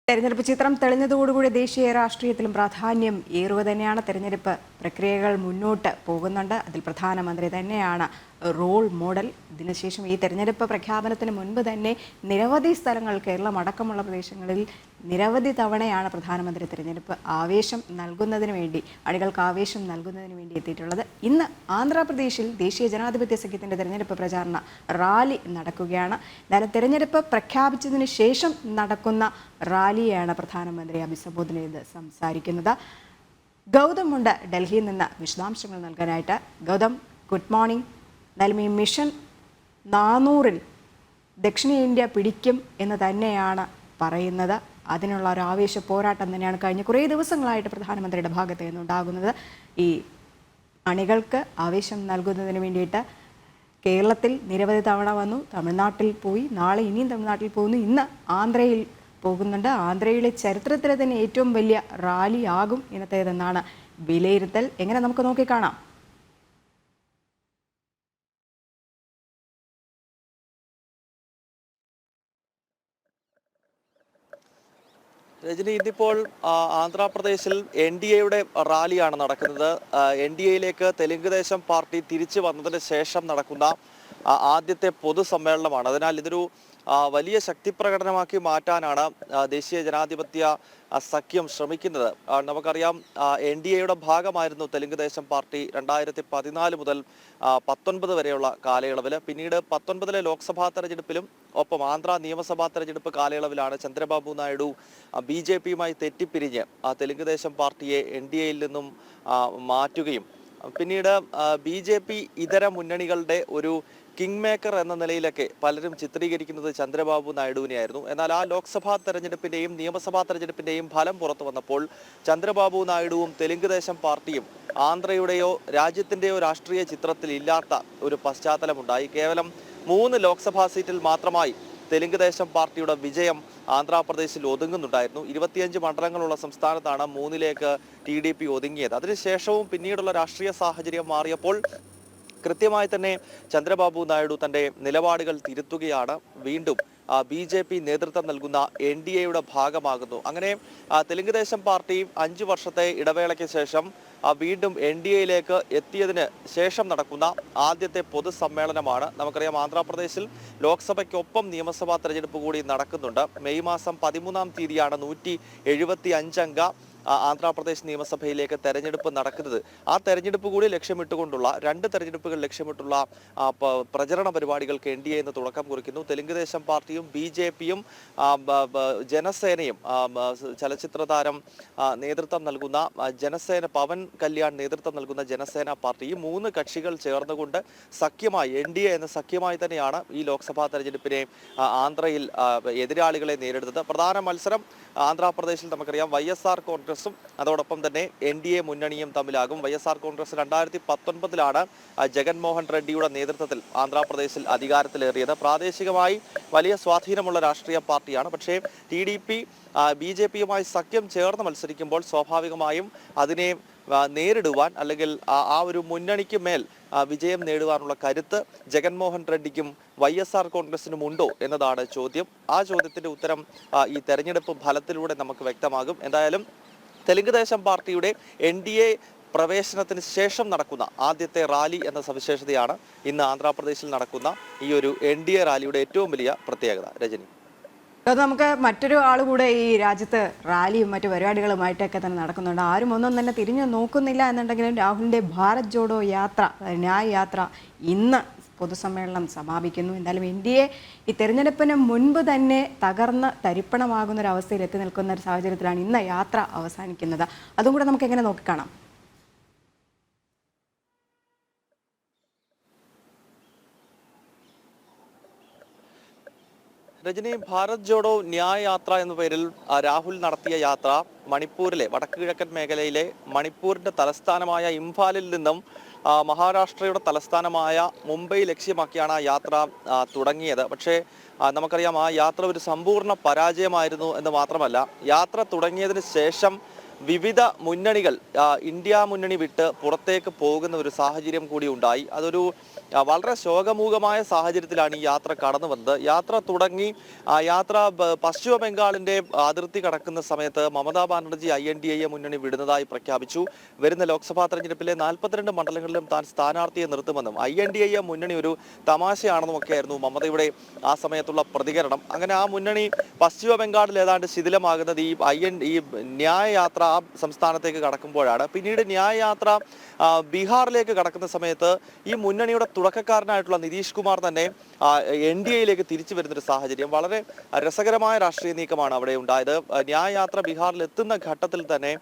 തെരഞ്ഞെടുപ്പ് ചിത്രം തെളിഞ്ഞതോടുകൂടി ദേശീയ രാഷ്ട്രീയത്തിലും പ്രാധാന്യം ഏറുക തന്നെയാണ്. തെരഞ്ഞെടുപ്പ് പ്രക്രിയകൾ മുന്നോട്ട് പോകുന്നുണ്ട്. അതിൽ പ്രധാനമന്ത്രി തന്നെയാണ് റോൾ മോഡൽ. ഇതിനുശേഷം ഈ തെരഞ്ഞെടുപ്പ് പ്രഖ്യാപനത്തിന് മുൻപ് തന്നെ നിരവധി സ്ഥലങ്ങൾ, കേരളം അടക്കമുള്ള പ്രദേശങ്ങളിൽ നിരവധി തവണയാണ് പ്രധാനമന്ത്രി തെരഞ്ഞെടുപ്പ് ആവേശം നൽകുന്നതിന് വേണ്ടി, അണികൾക്ക് ആവേശം നൽകുന്നതിന് വേണ്ടി എത്തിയിട്ടുള്ളത്. ഇന്ന് ആന്ധ്രാപ്രദേശിൽ ദേശീയ ജനാധിപത്യ സഖ്യത്തിൻ്റെ തെരഞ്ഞെടുപ്പ് പ്രചാരണ റാലി നടക്കുകയാണ്. എന്തായാലും തെരഞ്ഞെടുപ്പ് പ്രഖ്യാപിച്ചതിന് ശേഷം നടക്കുന്ന റാലിയാണ് പ്രധാനമന്ത്രി അഭിസംബോധന ചെയ്ത് സംസാരിക്കുന്നത്. ഗൗതം ഉണ്ട് ഡൽഹിയിൽ നിന്ന് വിശദാംശങ്ങൾ നൽകാനായിട്ട്. Gautam, good morning. എന്തായാലും ഈ മിഷൻ 400-ൽ ദക്ഷിണേന്ത്യ പിടിക്കും എന്ന് തന്നെയാണ് പറയുന്നത്. അതിനുള്ള ഒരു ആവേശ പോരാട്ടം തന്നെയാണ് കഴിഞ്ഞ കുറേ ദിവസങ്ങളായിട്ട് പ്രധാനമന്ത്രിയുടെ ഭാഗത്ത് നിന്നുണ്ടാകുന്നത്. ഈ അണികൾക്ക് ആവേശം നൽകുന്നതിന് വേണ്ടിയിട്ട് കേരളത്തിൽ നിരവധി തവണ വന്നു, തമിഴ്നാട്ടിൽ പോയി, നാളെ ഇനിയും തമിഴ്നാട്ടിൽ പോകുന്നു, ഇന്ന് ആന്ധ്രയിൽ പോകുന്നുണ്ട്. ആന്ധ്രയിലെ ചരിത്രത്തിലെ തന്നെ ഏറ്റവും വലിയ റാലിയാകും ഇന്നത്തേതെന്നാണ് വിലയിരുത്തൽ. എങ്ങനെ നമുക്ക് നോക്കിക്കാണാം? രജനി, ഇന്നിപ്പോൾ ആന്ധ്രാപ്രദേശിൽ NDAയുടെ റാലിയാണ് നടക്കുന്നത്. NDAയിലേക്ക് തെലുങ്ക് ദേശം പാർട്ടി തിരിച്ചു വന്നതിന് ശേഷം നടക്കുന്ന ആദ്യത്തെ പൊതുസമ്മേളനമാണ്. അതിനാൽ ഇതൊരു വലിയ ശക്തിപ്രകടനമാക്കി മാറ്റാനാണ് ദേശീയ ജനാധിപത്യ സഖ്യം ശ്രമിക്കുന്നത്. നമുക്കറിയാം, NDAയുടെ ഭാഗമായിരുന്നു തെലുങ്ക് ദേശം പാർട്ടി 2014 മുതൽ 19 വരെയുള്ള കാലയളവിൽ. പിന്നീട് 19-ലെ ലോക്സഭാ തെരഞ്ഞെടുപ്പിലും ഒപ്പം ആന്ധ്ര നിയമസഭാ തെരഞ്ഞെടുപ്പ് കാലയളവിലാണ് ചന്ദ്രബാബു നായിഡു BJPയുമായി തെറ്റിപ്പിരിഞ്ഞ് തെലുങ്ക് ദേശം പാർട്ടിയെ NDAയിൽ നിന്നും മാറ്റുകയും പിന്നീട് BJP ഇതര മുന്നണികളുടെ ഒരു കിങ് മേക്കർ എന്ന നിലയിലൊക്കെ പലരും ചിത്രീകരിക്കുന്നത് ചന്ദ്രബാബു നായിഡുവിനെയായിരുന്നു. എന്നാൽ ആ ലോക്സഭാ തെരഞ്ഞെടുപ്പിന്റെയും നിയമസഭാ തെരഞ്ഞെടുപ്പിന്റെയും ഫലം പുറത്തു വന്നപ്പോൾ ചന്ദ്രബാബു നായിഡുവും തെലുങ്ക് ദേശം പാർട്ടിയും ആന്ധ്രയുടെയോ രാജ്യത്തിന്റെയോ രാഷ്ട്രീയ ചിത്രത്തിൽ ഇല്ലാത്ത ഒരു പശ്ചാത്തലമുണ്ടായി. കേവലം 3 ലോക്സഭാ സീറ്റിൽ മാത്രമായി തെലുങ്ക് ദേശം പാർട്ടിയുടെ വിജയം ആന്ധ്രാപ്രദേശിൽ ഒതുങ്ങുന്നുണ്ടായിരുന്നു. 25 മണ്ഡലങ്ങളുള്ള സംസ്ഥാനത്താണ് 3-ലേക്ക് TDP ഒതുങ്ങിയത്. അതിനുശേഷവും പിന്നീടുള്ള രാഷ്ട്രീയ സാഹചര്യം മാറിയപ്പോൾ കൃത്യമായി തന്നെ ചന്ദ്രബാബു നായിഡു തന്റെ നിലപാടുകൾ തിരുത്തുകയാണ്. വീണ്ടും BJP നേതൃത്വം നൽകുന്ന NDAയുടെ ഭാഗമാകുന്നു. അങ്ങനെ തെലുങ്ക് ദേശം പാർട്ടി 5 വർഷത്തെ ഇടവേളയ്ക്ക് ശേഷം വീണ്ടും NDAയിലേക്ക് എത്തിയതിന് ശേഷം നടക്കുന്ന ആദ്യത്തെ പൊതുസമ്മേളനമാണ്. നമുക്കറിയാം, ആന്ധ്രാപ്രദേശിൽ ലോക്സഭയ്ക്കൊപ്പം നിയമസഭാ തെരഞ്ഞെടുപ്പ് കൂടി നടക്കുന്നുണ്ട്. മെയ് മാസം 13-ാം തീയതിയാണ് 175 അംഗ ആന്ധ്രാപ്രദേശ് നിയമസഭയിലേക്ക് തെരഞ്ഞെടുപ്പ് നടക്കുന്നത്. ആ തെരഞ്ഞെടുപ്പ് കൂടി ലക്ഷ്യമിട്ടുകൊണ്ടുള്ള 2 തെരഞ്ഞെടുപ്പുകൾ ലക്ഷ്യമിട്ടുള്ള പ്രചരണ പരിപാടികൾക്ക് NDA എന്ന് തുടക്കം കുറിക്കുന്നു. തെലുങ്ക് ദേശം പാർട്ടിയും BJPയും ജനസേനയും ചലച്ചിത്ര താരം നേതൃത്വം നൽകുന്ന ജനസേന, പവൻ കല്യാൺ നേതൃത്വം നൽകുന്ന ജനസേന പാർട്ടി, ഈ 3 കക്ഷികൾ ചേർന്നുകൊണ്ട് സഖ്യമായി NDA എന്ന സഖ്യമായി തന്നെയാണ് ഈ ലോക്സഭാ തെരഞ്ഞെടുപ്പിനെ ആന്ധ്രയിൽ എതിരാളികളെ നേരിടുന്നത്. പ്രധാന മത്സരം ആന്ധ്രാപ്രദേശിൽ നമുക്കറിയാം YSR കോൺഗ്രസും അതോടൊപ്പം തന്നെ NDA മുന്നണിയും തമ്മിലാകും. YSR കോൺഗ്രസ് 2019-ലാണ് ജഗൻമോഹൻ റെഡ്ഡിയുടെ നേതൃത്വത്തിൽ ആന്ധ്രാപ്രദേശിൽ അധികാരത്തിലേറിയത്. പ്രാദേശികമായി വലിയ സ്വാധീനമുള്ള രാഷ്ട്രീയ പാർട്ടിയാണ്. പക്ഷേ TDP BJPയുമായി സഖ്യം ചേർന്ന് മത്സരിക്കുമ്പോൾ സ്വാഭാവികമായും അതിനെ നേരിടുവാൻ, അല്ലെങ്കിൽ ആ ഒരു മുന്നണിക്ക് മേൽ വിജയം നേടുവാനുള്ള കരുത്ത് ജഗൻമോഹൻ റെഡ്ഡിക്കും YSR കോൺഗ്രസിനും ഉണ്ടോ എന്നതാണ് ചോദ്യം. ആ ചോദ്യത്തിന്റെ ഉത്തരം ഈ തെരഞ്ഞെടുപ്പ് ഫലത്തിലൂടെ നമുക്ക് വ്യക്തമാകും. എന്തായാലും തെലുങ്ക് ദേശം പാർട്ടിയുടെ NDA പ്രവേശനത്തിന് ശേഷം നടക്കുന്ന ആദ്യത്തെ റാലി എന്ന സവിശേഷതയാണ് ഇന്ന് ആന്ധ്രാപ്രദേശിൽ നടക്കുന്ന ഈ ഒരു NDA റാലിയുടെ ഏറ്റവും വലിയ പ്രത്യേകത. രജനി, അത് നമുക്ക് മറ്റൊരു ആൾ കൂടെ ഈ രാജ്യത്ത് റാലിയും മറ്റു പരിപാടികളുമായിട്ടൊക്കെ തന്നെ നടക്കുന്നുണ്ട്. ആരും ഒന്നും തന്നെ തിരിഞ്ഞു നോക്കുന്നില്ല എന്നുണ്ടെങ്കിലും രാഹുലിൻ്റെ ഭാരത് ജോഡോ യാത്ര, ന്യായ് യാത്ര ഇന്ന് പൊതുസമ്മേളനം സമാപിക്കുന്നു. എന്തായാലും NDA ഈ തെരഞ്ഞെടുപ്പിന് മുൻപ് തന്നെ തകർന്ന് തരിപ്പണമാകുന്ന ഒരു അവസ്ഥയിൽ എത്തി നിൽക്കുന്ന ഒരു സാഹചര്യത്തിലാണ് ഇന്ന് യാത്ര അവസാനിക്കുന്നത്. അതും കൂടെ നമുക്ക് എങ്ങനെ നോക്കിക്കാണാം? രജനി, ഭാരത് ജോഡോ ന്യായ് യാത്ര എന്ന പേരിൽ രാഹുൽ നടത്തിയ യാത്ര മണിപ്പൂരിലെ വടക്ക് കിഴക്കൻ മേഖലയിലെ മണിപ്പൂരിന്റെ തലസ്ഥാനമായ ഇംഫാലിൽ നിന്നും മഹാരാഷ്ട്രയുടെ തലസ്ഥാനമായ മുംബൈ ലക്ഷ്യമാക്കിയാണ് ആ യാത്ര തുടങ്ങിയത്. പക്ഷേ നമുക്കറിയാം, ആ യാത്ര ഒരു സമ്പൂർണ്ണ പരാജയമായിരുന്നു എന്ന് മാത്രമല്ല, യാത്ര തുടങ്ങിയതിന് ശേഷം വിവിധ മുന്നണികൾ ഇന്ത്യ മുന്നണി വിട്ട് പുറത്തേക്ക് പോകുന്ന ഒരു സാഹചര്യം കൂടി ഉണ്ടായി. അതൊരു വളരെ ശോകമൂകമായ സാഹചര്യത്തിലാണ് ഈ യാത്ര കടന്നു വന്നത്. യാത്ര തുടങ്ങി യാത്ര പശ്ചിമ ബംഗാളിന്റെ അതിർത്തി കടക്കുന്ന സമയത്ത് മമതാ ബാനർജി INDA മുന്നണി വിടുന്നതായി പ്രഖ്യാപിച്ചു. വരുന്ന ലോക്സഭാ തെരഞ്ഞെടുപ്പിലെ 42 മണ്ഡലങ്ങളിലും താൻ സ്ഥാനാർത്ഥിയെ നിർത്തുമെന്നും INDA മുന്നണി ഒരു തമാശയാണെന്നും ഒക്കെയായിരുന്നു മമതയുടെ ആ സമയത്തുള്ള പ്രതികരണം. അങ്ങനെ ആ മുന്നണി പശ്ചിമ ബംഗാളിൽ ഏതാണ്ട് ശിഥിലമാകുന്നത് ഈ ന്യായ യാത്ര ആ സംസ്ഥാനത്തേക്ക് കടക്കുമ്പോഴാണ്. പിന്നീട് ന്യായ യാത്ര ബീഹാറിലേക്ക് കടക്കുന്ന സമയത്ത് ഈ മുന്നണിയുടെ തുടക്കക്കാരനായിട്ടുള്ള നിതീഷ് കുമാർ തന്നെ NDAയിലേക്ക് തിരിച്ചു വരുന്നൊരു സാഹചര്യം. വളരെ രസകരമായ രാഷ്ട്രീയ നീക്കമാണ് അവിടെ ഉണ്ടായത്. ന്യായ യാത്ര ബീഹാറിൽ എത്തുന്ന ഘട്ടത്തിൽ തന്നെ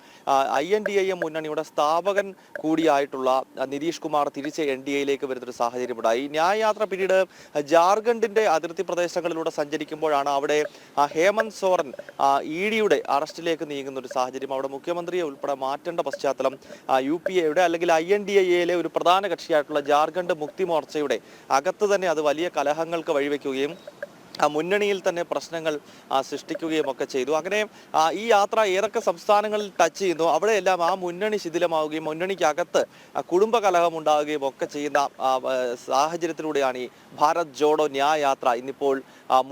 INDA മുന്നണിയുടെ സ്ഥാപകൻ കൂടിയായിട്ടുള്ള നിതീഷ് കുമാർ തിരിച്ച് NDAയിലേക്ക് വരുന്നൊരു സാഹചര്യം ഉണ്ടായി. ന്യായ യാത്ര പിന്നീട് ജാർഖണ്ഡിന്റെ അതിർത്തി പ്രദേശങ്ങളിലൂടെ സഞ്ചരിക്കുമ്പോഴാണ് അവിടെ ഹേമന്ത് സോറൻ EDയുടെ അറസ്റ്റിലേക്ക് നീങ്ങുന്ന ഒരു സാഹചര്യം. അവിടെ മുഖ്യമന്ത്രിയെ ഉൾപ്പെടെ മാറ്റേണ്ട പശ്ചാത്തലം UPAയുടെ അല്ലെങ്കിൽ INDAയിലെ ഒരു പ്രധാന കക്ഷിയായിട്ടുള്ള ജാർഖണ്ഡ് മുക്തി മോർച്ചയുടെ അകത്ത് തന്നെ അത് വലിയ കലഹങ്ങൾക്ക് വഴിവെക്കുകയും മുന്നണിയിൽ തന്നെ പ്രശ്നങ്ങൾ സൃഷ്ടിക്കുകയും ഒക്കെ ചെയ്തു. അങ്ങനെ ഈ യാത്ര ഏതൊക്കെ സംസ്ഥാനങ്ങളിൽ ടച്ച് ചെയ്യുന്നു അവിടെയെല്ലാം ആ മുന്നണി ശിഥിലമാവുകയും മുന്നണിക്കകത്ത് കുടുംബ കലഹം ഉണ്ടാവുകയും ഒക്കെ ചെയ്യുന്ന സാഹചര്യത്തിലൂടെയാണ് ഈ ഭാരത് ജോഡോ ന്യായ യാത്ര ഇന്നിപ്പോൾ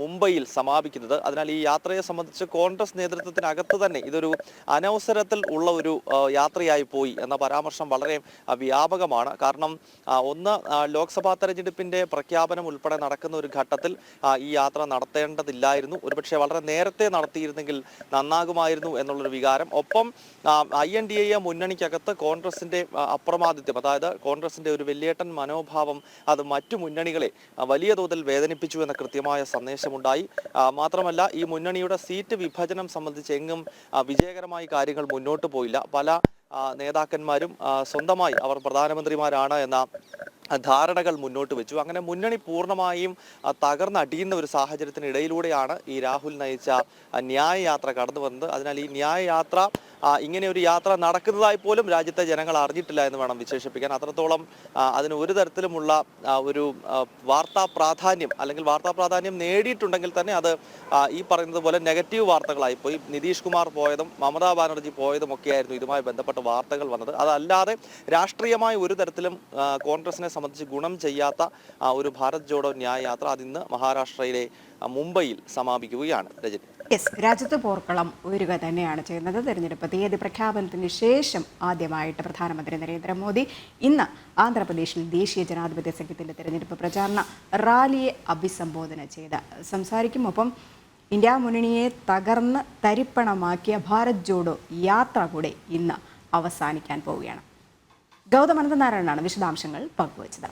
മുംബൈയിൽ സമാപിക്കുന്നത്. അതിനാൽ ഈ യാത്രയെ സംബന്ധിച്ച് കോൺഗ്രസ് നേതൃത്വത്തിനകത്ത് തന്നെ ഇതൊരു അനവസരത്തിൽ ഉള്ള ഒരു യാത്രയായി പോയി എന്ന പരാമർശം വളരെ വ്യാപകമാണ്. കാരണം ഒന്ന്, ലോക്സഭാ തെരഞ്ഞെടുപ്പിന്റെ പ്രഖ്യാപനം ഉൾപ്പെടെ നടക്കുന്ന ഒരു ഘട്ടത്തിൽ ഈ യാത്ര നടത്തേണ്ടതില്ലായിരുന്നു. ഒരുപക്ഷെ വളരെ നേരത്തെ നടത്തിയിരുന്നെങ്കിൽ നന്നാകുമായിരുന്നു എന്നുള്ളൊരു വികാരം. ഒപ്പം INDA മുന്നണിക്കകത്ത് കോൺഗ്രസിന്റെ അപ്രമാദിത്യം, അതായത് കോൺഗ്രസിന്റെ ഒരു വലിയേട്ടൻ മനോഭാവം അത് മറ്റു മുന്നണികളെ വലിയ തോതിൽ വേദനിപ്പിച്ചു എന്ന കൃത്യമായ സന്ദേശമുണ്ടായി. മാത്രമല്ല ഈ മുന്നണിയുടെ സീറ്റ് വിഭജനം സംബന്ധിച്ച് എങ്ങും വിജയകരമായി കാര്യങ്ങൾ മുന്നോട്ട് പോയില്ല. പല നേതാക്കന്മാരും സ്വന്തമായി അവർ പ്രധാനമന്ത്രിമാരാണ് എന്ന ധാരണകൾ മുന്നോട്ട് വെച്ചു. അങ്ങനെ മുന്നണി പൂർണ്ണമായും തകർന്നടിയുന്ന ഒരു സാഹചര്യത്തിനിടയിലൂടെയാണ് ഈ രാഹുൽ നയിച്ച ന്യായ യാത്ര കടന്നു വന്നത്. അതിനാൽ ഈ ന്യായ യാത്ര ഇങ്ങനെ ഒരു യാത്ര നടക്കുന്നതായി പോലും രാജ്യത്തെ ജനങ്ങൾ അറിഞ്ഞിട്ടില്ല എന്ന് വേണം വിശേഷിപ്പിക്കാൻ. അത്രത്തോളം അതിന് ഒരു തരത്തിലുമുള്ള ഒരു വാർത്താ പ്രാധാന്യം അല്ലെങ്കിൽ വാർത്താ പ്രാധാന്യം നേടിയിട്ടുണ്ടെങ്കിൽ തന്നെ അത് ഈ പറയുന്നത് പോലെ നെഗറ്റീവ് വാർത്തകളായി പോയി. നിതീഷ് കുമാർ പോയതും മമതാ ബാനർജി പോയതും ഒക്കെയായിരുന്നു ഇതുമായി ബന്ധപ്പെട്ട വാർത്തകൾ വന്നത്. അതല്ലാതെ രാഷ്ട്രീയമായി ഒരു തരത്തിലും കോൺഗ്രസിനെ സംബന്ധിച്ച് ഗുണം ചെയ്യാത്ത ഒരു ഭാരത് ജോഡോ ന്യായ യാത്ര അതിന്ന് മഹാരാഷ്ട്രയിലെ മുംബൈയിൽ സമാപിക്കുകയാണ്. രജനി, രാജ്യത്ത് പോർക്കളം ഉയരുക തന്നെയാണ് ചെയ്യുന്നത്. തെരഞ്ഞെടുപ്പ് തീയതി പ്രഖ്യാപനത്തിന് ശേഷം ആദ്യമായിട്ട് പ്രധാനമന്ത്രി നരേന്ദ്രമോദി ഇന്ന് ആന്ധ്രാപ്രദേശിൽ ദേശീയ ജനാധിപത്യ സഖ്യത്തിന്റെ തെരഞ്ഞെടുപ്പ് പ്രചാരണ റാലിയെ അഭിസംബോധന ചെയ്ത് സംസാരിക്കും. ഒപ്പം ഇന്ത്യ മുന്നണിയെ തകർന്ന് തരിപ്പണമാക്കിയ ഭാരത് ജോഡോ യാത്ര കൂടെ ഇന്ന് അവസാനിക്കാൻ പോവുകയാണ്. ഗൗതം അനന്തനാരായണനാണ് വിശദാംശങ്ങൾ പങ്കുവച്ചത്.